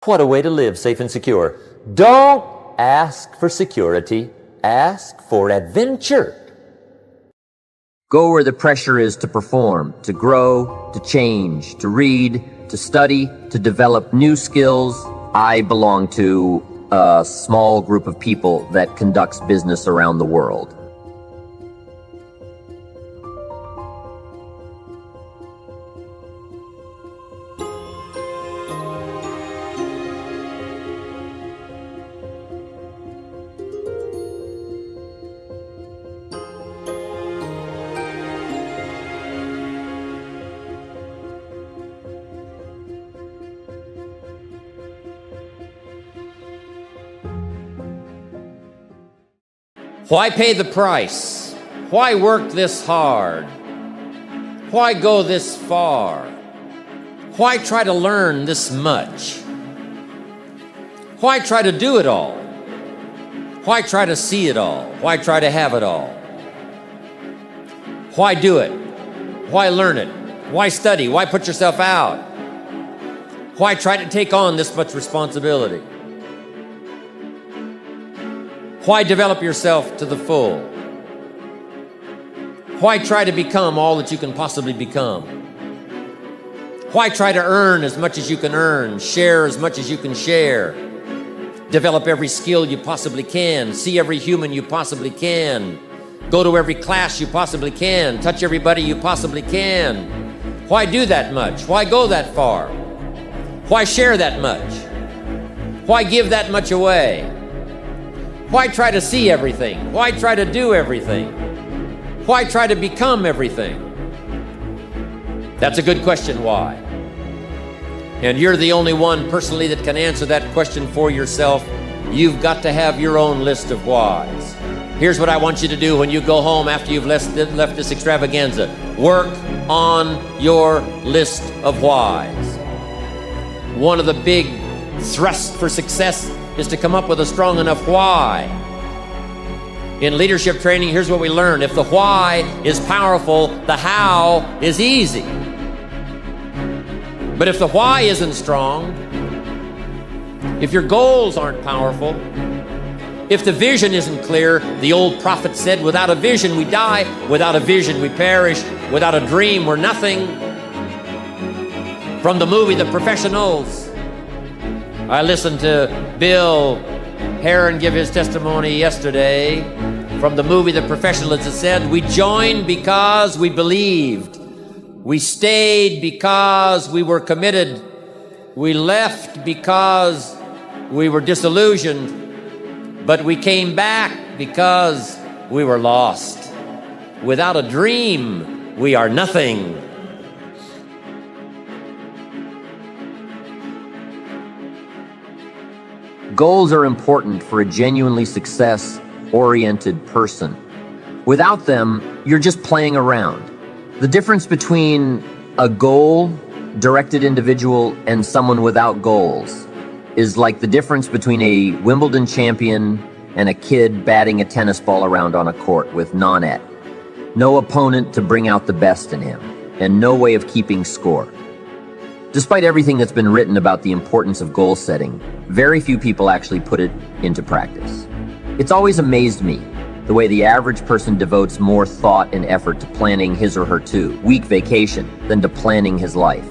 What a way to live safe and secure. Don't ask for security. Ask for adventure. Go where the pressure is to perform, to grow, to change, to read, to study, to develop new skills. I belong to a small group of people that conducts business around the world. Why pay the price? Why work this hard? Why go this far? Why try to learn this much? Why try to do it all? Why try to see it all? Why try to have it all? Why do it? Why learn it? Why study? Why put yourself out? Why try to take on this much responsibility? Why develop yourself to the full? Why try to become all that you can possibly become? Why try to earn as much as you can earn, share as much as you can share, develop every skill you possibly can, see every human you possibly can, go to every class you possibly can, touch everybody you possibly can? Why do that much? Why go that far? Why share that much? Why give that much away? Why try to see everything? Why try to do everything? Why try to become everything? That's a good question, why? And you're the only one personally that can answer that question for yourself. You've got to have your own list of whys. Here's what I want you to do when you go home after you've left this extravaganza. Work on your list of whys. One of the big thrusts for success is to come up with a strong enough why. In leadership training, here's what we learn. If the why is powerful, the how is easy. But if the why isn't strong, if your goals aren't powerful, if the vision isn't clear, the old prophet said, without a vision we die, without a vision we perish, without a dream we're nothing. From the movie The Professionals, I listened to Bill Heron give his testimony yesterday. From the movie The Professionals, it said, we joined because we believed. We stayed because we were committed. We left because we were disillusioned. But we came back because we were lost. Without a dream, we are nothing. Goals are important for a genuinely success-oriented person. Without them, you're just playing around. The difference between a goal-directed individual and someone without goals is like the difference between a Wimbledon champion and a kid batting a tennis ball around on a court with no net. No opponent to bring out the best in him, and no way of keeping score. Despite everything that's been written about the importance of goal setting, very few people actually put it into practice. It's always amazed me the way the average person devotes more thought and effort to planning his or her 2-week vacation than to planning his life.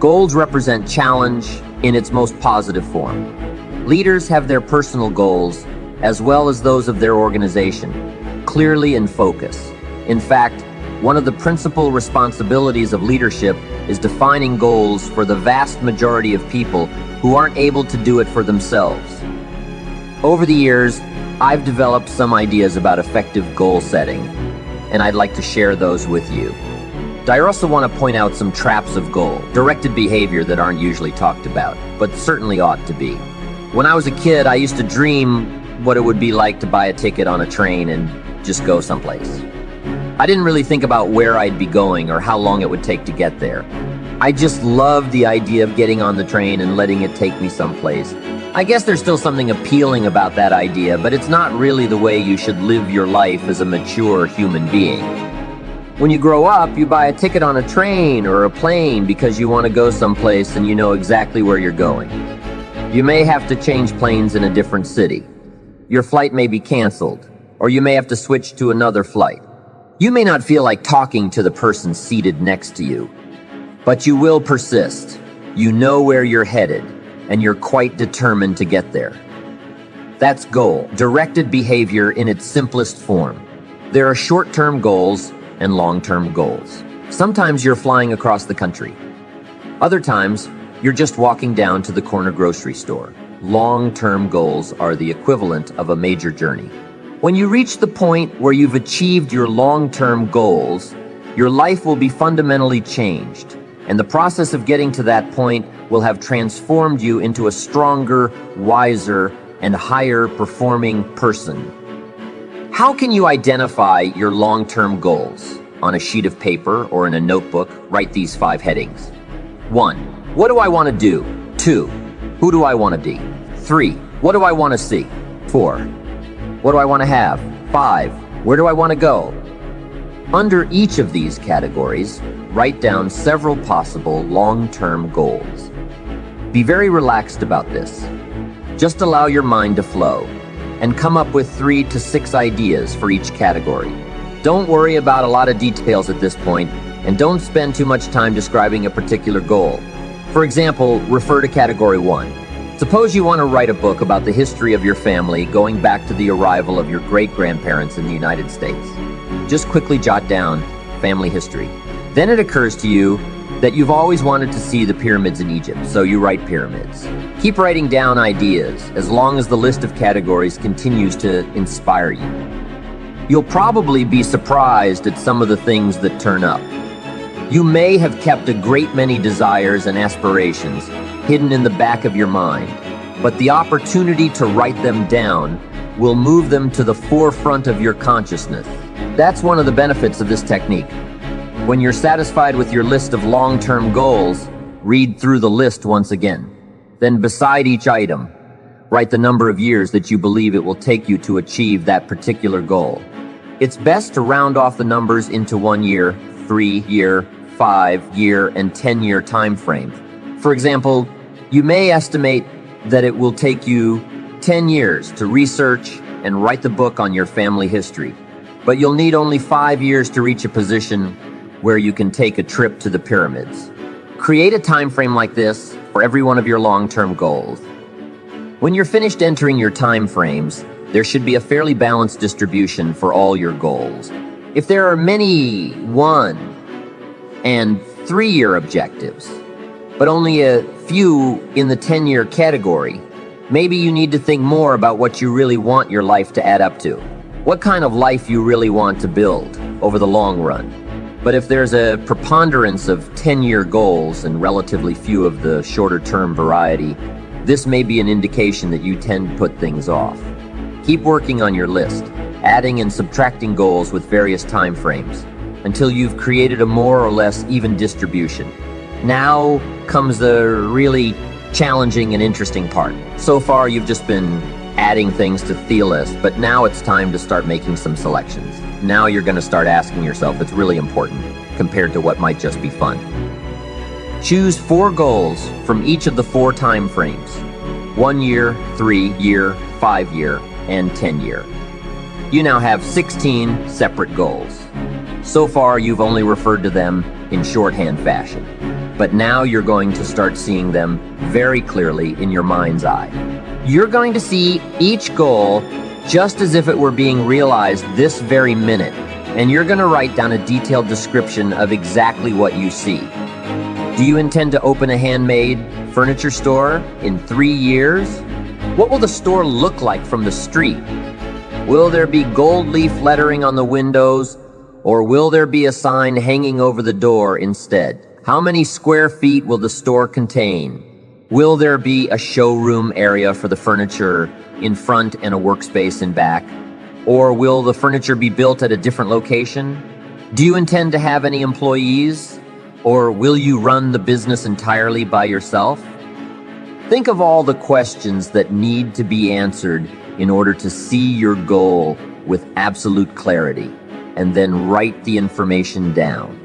Goals represent challenge in its most positive form. Leaders have their personal goals as well as those of their organization clearly in focus. In fact, one of the principal responsibilities of leadership is defining goals for the vast majority of people who aren't able to do it for themselves. Over the years, I've developed some ideas about effective goal setting, and I'd like to share those with you. I also want to point out some traps of goal-directed behavior that aren't usually talked about, but certainly ought to be. When I was a kid, I used to dream what it would be like to buy a ticket on a train and just go someplace. I didn't really think about where I'd be going or how long it would take to get there. I just loved the idea of getting on the train and letting it take me someplace. I guess there's still something appealing about that idea, but it's not really the way you should live your life as a mature human being. When you grow up, you buy a ticket on a train or a plane because you want to go someplace and you know exactly where you're going. You may have to change planes in a different city. Your flight may be canceled, or you may have to switch to another flight. You may not feel like talking to the person seated next to you, but you will persist. You know where you're headed, and you're quite determined to get there. That's goal, directed behavior in its simplest form. There are short-term goals and long-term goals. Sometimes you're flying across the country. Other times, you're just walking down to the corner grocery store. Long-term goals are the equivalent of a major journey. When you reach the point where you've achieved your long-term goals, your life will be fundamentally changed, and the process of getting to that point will have transformed you into a stronger, wiser, and higher performing person. How can you identify your long-term goals? On a sheet of paper or in a notebook, write these 5 headings. 1. What do I want to do? 2. Who do I want to be? 3. What do I want to see? 4. What do I want to have? 5. Where do I want to go? Under each of these categories, write down several possible long-term goals. Be very relaxed about this. Just allow your mind to flow and come up with 3 to 6 ideas for each category. Don't worry about a lot of details at this point, and don't spend too much time describing a particular goal. For example, refer to category 1. Suppose you want to write a book about the history of your family going back to the arrival of your great-grandparents in the United States. Just quickly jot down family history. Then it occurs to you that you've always wanted to see the pyramids in Egypt, so you write pyramids. Keep writing down ideas as long as the list of categories continues to inspire you. You'll probably be surprised at some of the things that turn up. You may have kept a great many desires and aspirations hidden in the back of your mind, but the opportunity to write them down will move them to the forefront of your consciousness. That's one of the benefits of this technique. When you're satisfied with your list of long-term goals, read through the list once again. Then beside each item, write the number of years that you believe it will take you to achieve that particular goal. It's best to round off the numbers into 1 year, 3 year, 5 year, and 10-year time frames. For example, you may estimate that it will take you 10 years to research and write the book on your family history, but you'll need only 5 years to reach a position where you can take a trip to the pyramids. Create a time frame like this for every one of your long-term goals. When you're finished entering your time frames, there should be a fairly balanced distribution for all your goals. If there are many 1 and 3-year objectives, but only a few in the 10-year category, maybe you need to think more about what you really want your life to add up to. What kind of life you really want to build over the long run. But if there's a preponderance of 10-year goals and relatively few of the shorter-term variety, this may be an indication that you tend to put things off. Keep working on your list, adding and subtracting goals with various time frames, until you've created a more or less even distribution. Now comes the really challenging and interesting part. So far, you've just been adding things to the list, but now it's time to start making some selections. Now you're going to start asking yourself, it's really important compared to what might just be fun. Choose 4 goals from each of the 4 time frames: 1 year, 3 year, 5 year, and 10 year. You now have 16 separate goals. So far, you've only referred to them in shorthand fashion, but now you're going to start seeing them very clearly in your mind's eye. You're going to see each goal just as if it were being realized this very minute, and you're going to write down a detailed description of exactly what you see. Do you intend to open a handmade furniture store in 3 years? What will the store look like from the street? Will there be gold leaf lettering on the windows, or will there be a sign hanging over the door instead? How many square feet will the store contain? Will there be a showroom area for the furniture in front and a workspace in back? Or will the furniture be built at a different location? Do you intend to have any employees? Or will you run the business entirely by yourself? Think of all the questions that need to be answered in order to see your goal with absolute clarity, and then write the information down.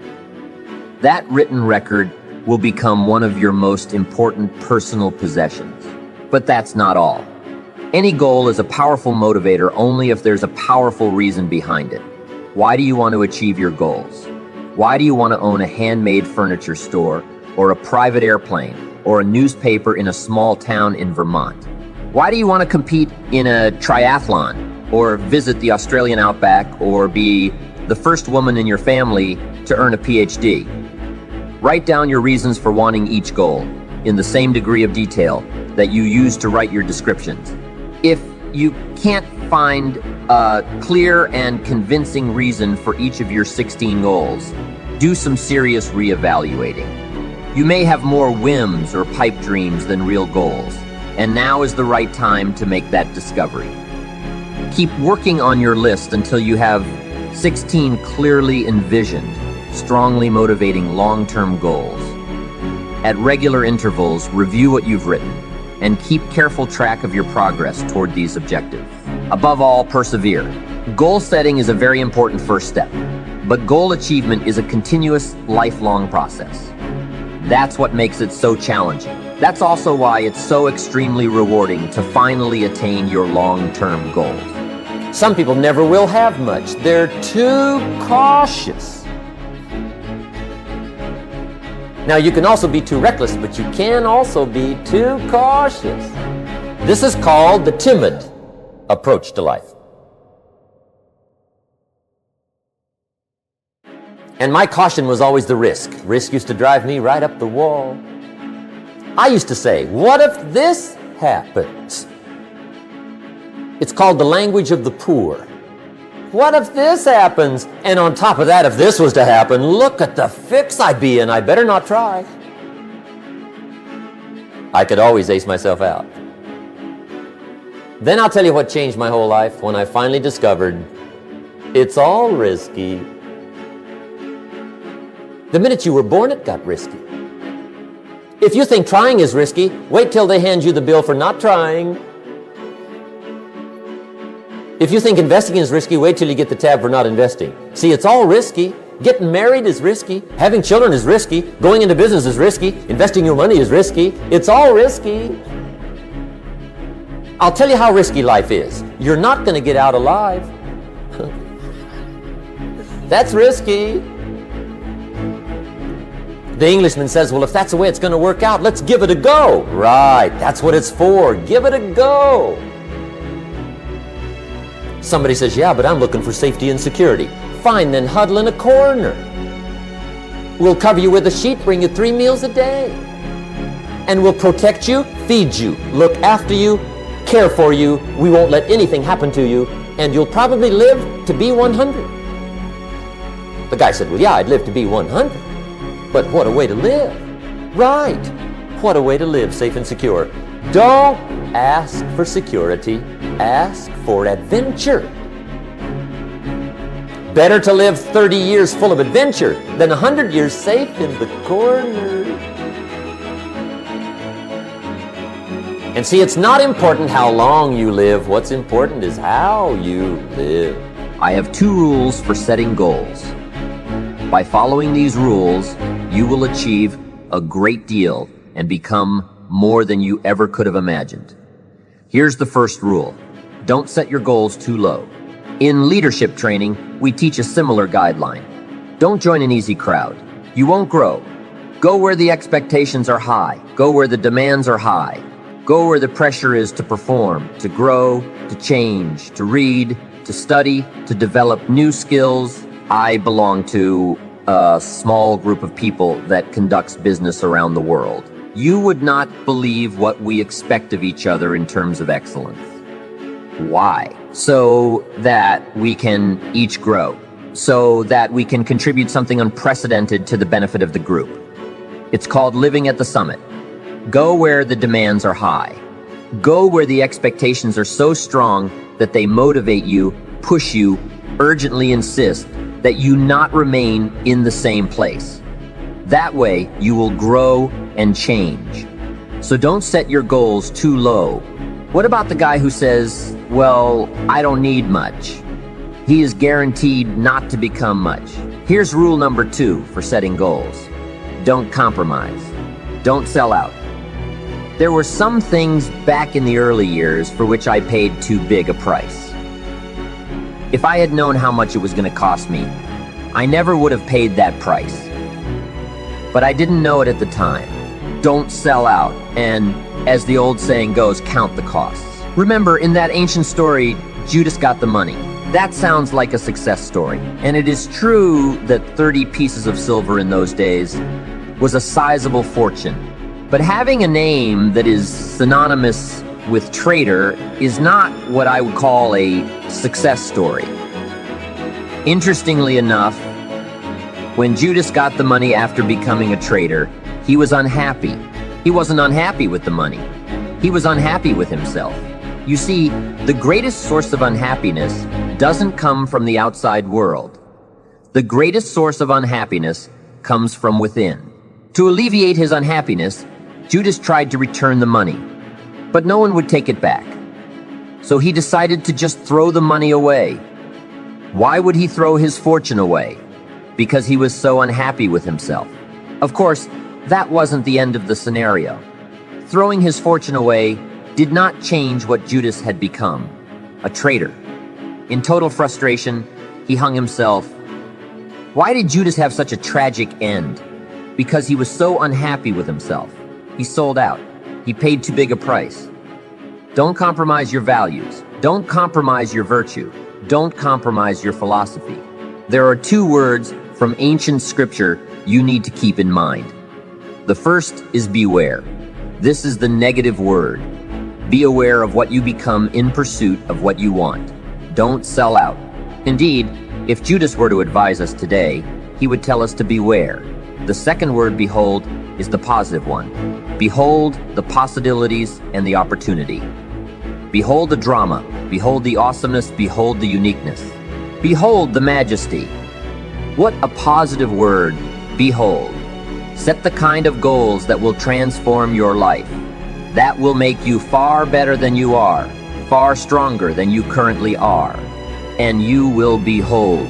That written record will become one of your most important personal possessions. But that's not all. Any goal is a powerful motivator only if there's a powerful reason behind it. Why do you want to achieve your goals? Why do you want to own a handmade furniture store, or a private airplane, or a newspaper in a small town in Vermont? Why do you want to compete in a triathlon, or visit the Australian outback, or be the first woman in your family to earn a PhD? Write down your reasons for wanting each goal in the same degree of detail that you use to write your descriptions. If you can't find a clear and convincing reason for each of your 16 goals, do some serious reevaluating. You may have more whims or pipe dreams than real goals, and now is the right time to make that discovery. Keep working on your list until you have 16 clearly envisioned, strongly motivating long-term goals. At regular intervals, review what you've written and keep careful track of your progress toward these objectives. Above all, persevere. Goal setting is a very important first step, but goal achievement is a continuous, lifelong process. That's what makes it so challenging. That's also why it's so extremely rewarding to finally attain your long-term goals. Some people never will have much. They're too cautious. Now, you can also be too reckless, but you can also be too cautious. This is called the timid approach to life. And my caution was always the risk. Risk used to drive me right up the wall. I used to say, what if this happens? It's called the language of the poor. What if this happens? And on top of that, if this was to happen, look at the fix I'd be in. I better not try. I could always ace myself out. Then I'll tell you what changed my whole life when I finally discovered it's all risky. The minute you were born, it got risky. If you think trying is risky, wait till they hand you the bill for not trying. If you think investing is risky, wait till you get the tab for not investing. See, it's all risky. Getting married is risky. Having children is risky. Going into business is risky. Investing your money is risky. It's all risky. I'll tell you how risky life is. You're not going to get out alive. That's risky. The Englishman says, well, if that's the way it's going to work out, let's give it a go. Right, that's what it's for. Give it a go. Somebody says, yeah, but I'm looking for safety and security. Fine, then huddle in a corner. We'll cover you with a sheet, bring you 3 meals a day. And we'll protect you, feed you, look after you, care for you. We won't let anything happen to you. And you'll probably live to be 100. The guy said, well, yeah, I'd live to be 100. But what a way to live. Right. What a way to live safe and secure. Don't ask for security. Ask for adventure. Better to live 30 years full of adventure than 100 years safe in the corner. And see, it's not important how long you live. What's important is how you live. I have 2 rules for setting goals. By following these rules, you will achieve a great deal and become more than you ever could have imagined. Here's the first rule. Don't set your goals too low. In leadership training, we teach a similar guideline. Don't join an easy crowd. You won't grow. Go where the expectations are high. Go where the demands are high. Go where the pressure is to perform, to grow, to change, to read, to study, to develop new skills. I belong to a small group of people that conducts business around the world. You would not believe what we expect of each other in terms of excellence. Why? So that we can each grow. So that we can contribute something unprecedented to the benefit of the group. It's called living at the summit. Go where the demands are high. Go where the expectations are so strong that they motivate you, push you, urgently insist that you not remain in the same place. That way, you will grow and change. So don't set your goals too low. What about the guy who says, well, I don't need much? He is guaranteed not to become much. Here's rule number 2 for setting goals. Don't compromise. Don't sell out. There were some things back in the early years for which I paid too big a price. If I had known how much it was going to cost me, I never would have paid that price. But I didn't know it at the time. Don't sell out, and as the old saying goes, count the costs. Remember, in that ancient story, Judas got the money. That sounds like a success story, and it is true that 30 pieces of silver in those days was a sizable fortune. But having a name that is synonymous with traitor is not what I would call a success story. Interestingly enough, when Judas got the money after becoming a traitor, he was unhappy. He wasn't unhappy with the money. He was unhappy with himself. You see, the greatest source of unhappiness doesn't come from the outside world. The greatest source of unhappiness comes from within. To alleviate his unhappiness, Judas tried to return the money, but no one would take it back. So he decided to just throw the money away. Why would he throw his fortune away? Because he was so unhappy with himself. Of course, that wasn't the end of the scenario. Throwing his fortune away did not change what Judas had become, a traitor. In total frustration, he hung himself. Why did Judas have such a tragic end? Because he was so unhappy with himself. He sold out. He paid too big a price. Don't compromise your values. Don't compromise your virtue. Don't compromise your philosophy. There are two words from ancient scripture you need to keep in mind. The first is beware. This is the negative word. Be aware of what you become in pursuit of what you want. Don't sell out. Indeed, if Judas were to advise us today, he would tell us to beware. The second word, behold, is the positive one. Behold the possibilities and the opportunity. Behold the drama. Behold the awesomeness. Behold the uniqueness. Behold the majesty. What a positive word, behold. Set the kind of goals that will transform your life. That will make you far better than you are, far stronger than you currently are. And you will behold